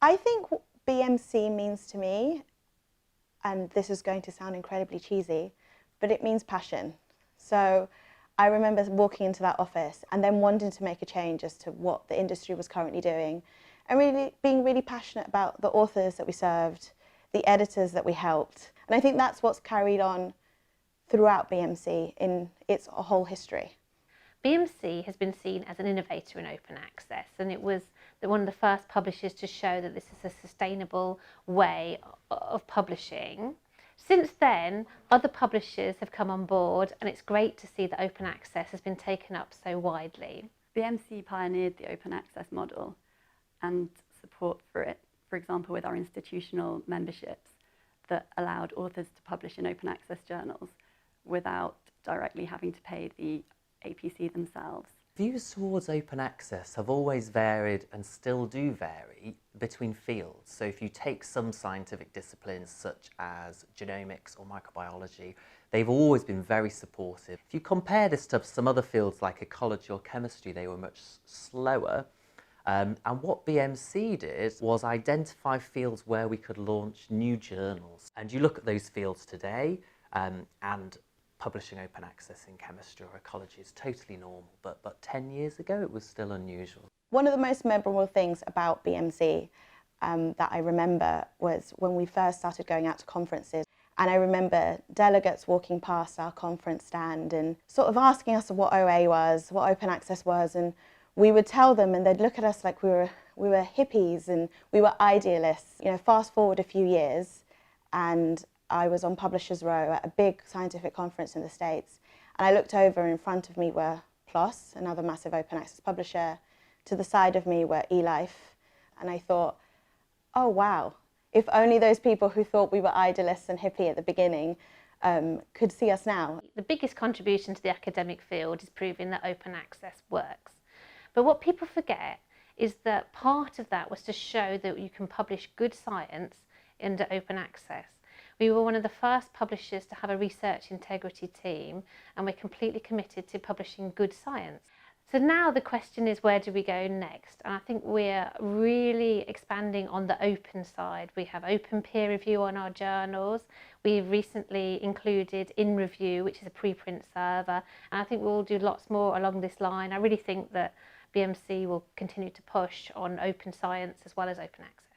I think what BMC means to me, and this is going to sound incredibly cheesy, but it means passion. So I remember walking into that office and then wanting to make a change as to what the industry was currently doing, and really being really passionate about the authors that we served, the editors that we helped. And I think that's what's carried on throughout BMC in its whole history. BMC has been seen as an innovator in open access, and it was one of the first publishers to show that this is a sustainable way of publishing. Since then, other publishers have come on board, and it's great to see that open access has been taken up so widely. BMC pioneered the open access model and support for it, for example, with our institutional memberships that allowed authors to publish in open access journals without directly having to pay the APC themselves. Views towards open access have always varied and still do vary between fields. So if you take some scientific disciplines such as genomics or microbiology, they've always been very supportive. If you compare this to some other fields like ecology or chemistry, they were much slower. And what BMC did was identify fields where we could launch new journals. And you look at those fields today, and publishing open access in chemistry or ecology is totally normal, but 10 years ago it was still unusual. One of the most memorable things about BMC that I remember was when we first started going out to conferences, and I remember delegates walking past our conference stand and sort of asking us what OA was, what open access was, and we would tell them and they'd look at us like we were hippies and we were idealists. You know, fast forward a few years and I was on Publishers Row at a big scientific conference in the States, and I looked over, and in front of me were PLOS, another massive open access publisher. To the side of me were eLife, and I thought, oh wow, if only those people who thought we were idealists and hippie at the beginning could see us now. The biggest contribution to the academic field is proving that open access works. But what people forget is that part of that was to show that you can publish good science under open access. We were one of the first publishers to have a research integrity team, and we're completely committed to publishing good science. So now the question is, where do we go next? And I think we're really expanding on the open side. We have open peer review on our journals. We've recently included In Review, which is a preprint server, and I think we'll do lots more along this line. I really think that BMC will continue to push on open science as well as open access.